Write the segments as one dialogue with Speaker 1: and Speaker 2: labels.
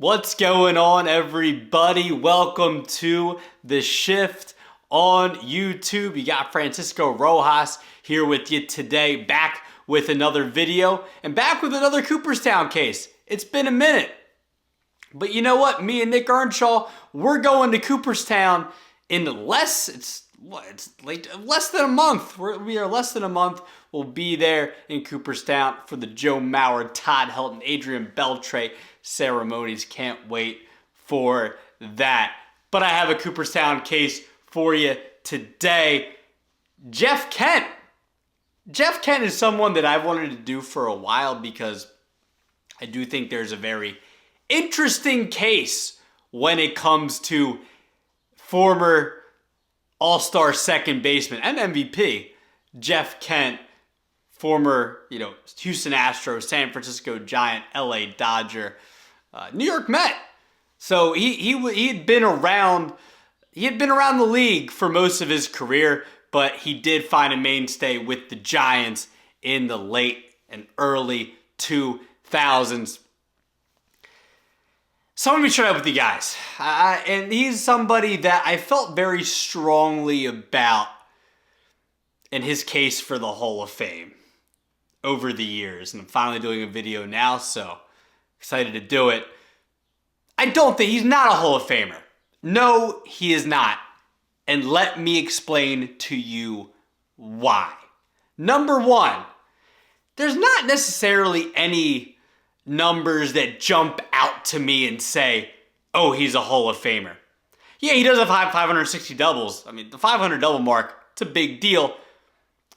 Speaker 1: What's going on, everybody? Welcome to The Shift on YouTube. You got Francisco Rojas here with you today, back with another video and back with another Cooperstown case. It's been a minute. But you know what? Me and Nick Earnshaw, we're going to Cooperstown in less than a month. We are less than a month. We'll be there in Cooperstown for the Joe Mauer, Todd Helton, Adrian Beltre ceremonies. Can't wait for that. But I have a Cooperstown case for you today. Jeff Kent. Jeff Kent is someone that I've wanted to do for a while because I do think there's a very interesting case when it comes to former All-Star second baseman and MVP Jeff Kent, former, Houston Astros, San Francisco Giant, LA Dodger, New York Met. So he had been around the league for most of his career, but he did find a mainstay with the Giants in the late and early 2000s. So let me try out with you guys. And he's somebody that I felt very strongly about in his case for the Hall of Fame over the years. And I'm finally doing a video now, so excited to do it. I don't think he's not a Hall of Famer. No, he is not. And let me explain to you why. Number one, there's not necessarily any numbers that jump out to me and say, oh, he's a Hall of Famer. Yeah, he does have 560 doubles. I mean, the 500 double mark, it's a big deal.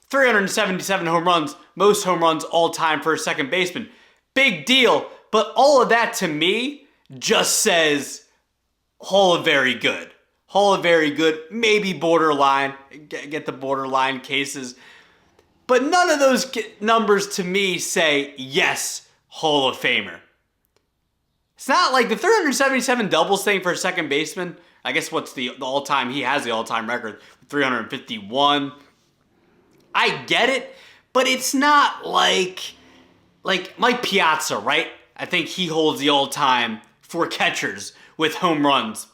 Speaker 1: 377 home runs, most home runs all time for a second baseman. Big deal. But all of that to me just says Hall of Very Good. Hall of Very Good, maybe borderline. Get the borderline cases. But none of those numbers to me say, yes, Hall of Famer. It's not like the 377 doubles thing for a second baseman. I guess what's the all-time? He has the all-time record, 351. I get it, but it's not like Mike Piazza, right? I think he holds the all-time for catchers with home runs.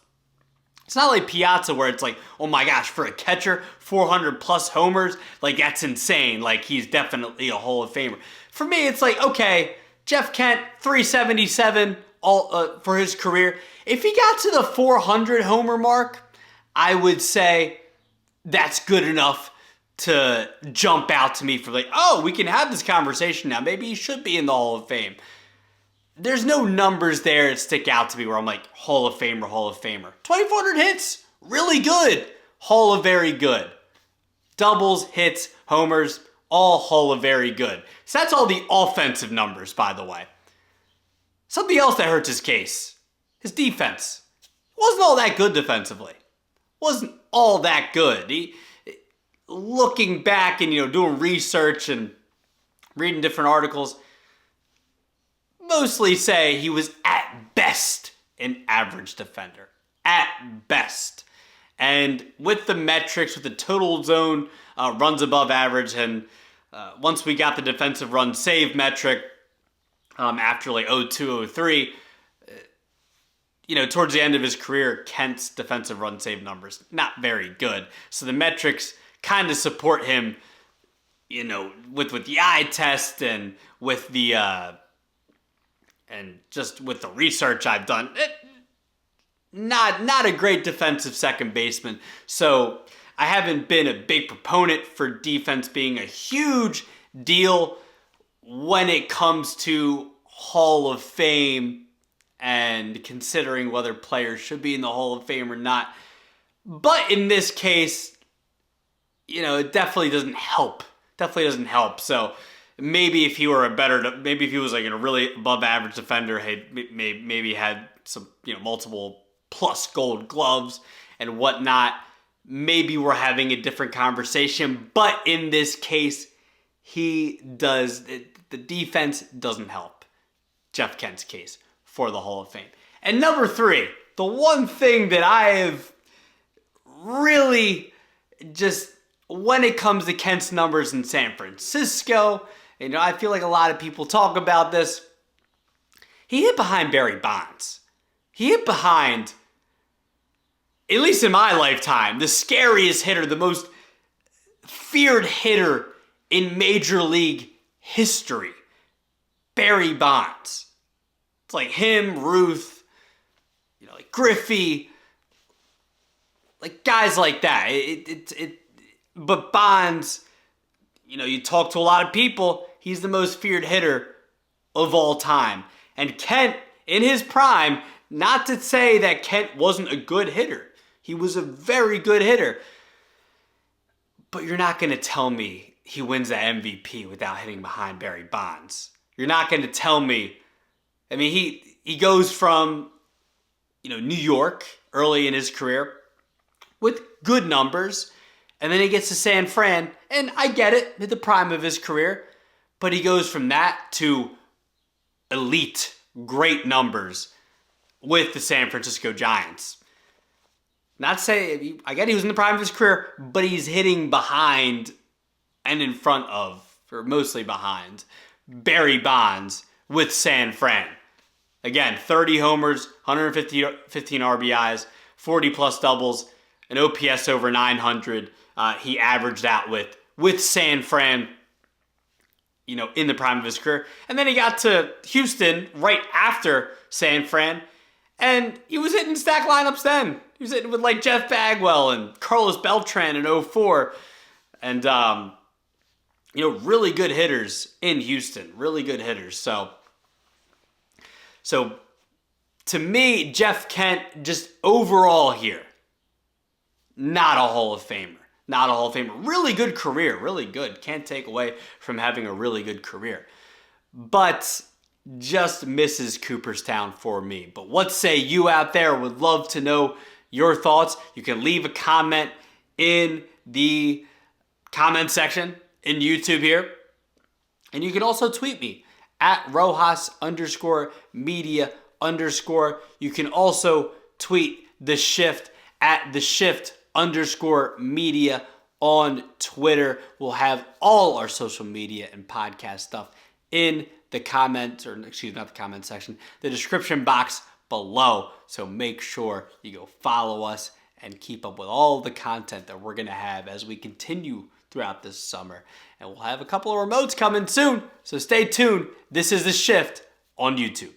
Speaker 1: It's not like Piazza where it's like, oh my gosh, for a catcher, 400 plus homers, like that's insane. Like he's definitely a Hall of Famer. For me, it's like, okay, Jeff Kent, 377 for his career. If he got to the 400 homer mark, I would say that's good enough to jump out to me for like, oh, we can have this conversation now. Maybe he should be in the Hall of Fame. There's no numbers there that stick out to me where I'm like, Hall of Famer, Hall of Famer. 2,400 hits, really good. Hall of Very Good. Doubles, hits, homers, all Hall of Very Good. So that's all the offensive numbers, by the way. Something else that hurts his case. His defense. Wasn't all that good defensively. Wasn't all that good. Looking back and, doing research and reading different articles, mostly say he was at best an average defender. At best. And with the metrics, with the total zone runs above average, and once we got the defensive run save metric after like 02, 03, towards the end of his career, Kent's defensive run save numbers, not very good. So the metrics kind of support him, with the eye test and with the and just with the research I've done. Not a great defensive second baseman. So I haven't been a big proponent for defense being a huge deal when it comes to Hall of Fame and considering whether players should be in the Hall of Fame or not. But in this case, it definitely doesn't help. Definitely doesn't help. So maybe if he were maybe if he was like a really above average defender, maybe had some, multiple plus gold gloves and whatnot, maybe we're having a different conversation. But in this case, the defense doesn't help Jeff Kent's case for the Hall of Fame. And number three, the one thing that I have really just, when it comes to Kent's numbers in San Francisco, I feel like a lot of people talk about this. He hit behind Barry Bonds. he hit behind, at least in my lifetime, the scariest hitter, the most feared hitter in Major League history, Barry Bonds. It's like him, Ruth, like Griffey, like guys like that. But Bonds, you talk to a lot of people, he's the most feared hitter of all time. And Kent, in his prime, not to say that Kent wasn't a good hitter. He was a very good hitter. But you're not going to tell me he wins the MVP without hitting behind Barry Bonds. You're not going to tell me. I mean, he goes from, New York early in his career with good numbers, and then he gets to San Fran, and I get it, at the prime of his career, but he goes from that to elite, great numbers with the San Francisco Giants. Not say, I get he was in the prime of his career, but he's hitting behind and in front of, or mostly behind, Barry Bonds with San Fran. Again, 30 homers, 115 RBIs, 40 plus doubles, an OPS over 900. He averaged out with San Fran, in the prime of his career. And then he got to Houston right after San Fran, and he was hitting stack lineups then. He was hitting with like Jeff Bagwell and Carlos Beltran in 2004. And, really good hitters in Houston. Really good hitters. So to me, Jeff Kent, just overall here, not a Hall of Famer. Not a Hall of Famer. Really good career. Really good. Can't take away from having a really good career. But just misses Cooperstown for me. But what say you out there? Would love to know your thoughts. You can leave a comment in the comment section in YouTube here. And you can also tweet me at Rojas_media_. You can also tweet The Shift at TheShift_media on Twitter. We'll have all our social media and podcast stuff in the comments, not the comment section, the description box below. So make sure you go follow us and keep up with all the content that we're going to have as we continue throughout this summer. And we'll have a couple of remotes coming soon, so stay tuned. This is The Shift on YouTube.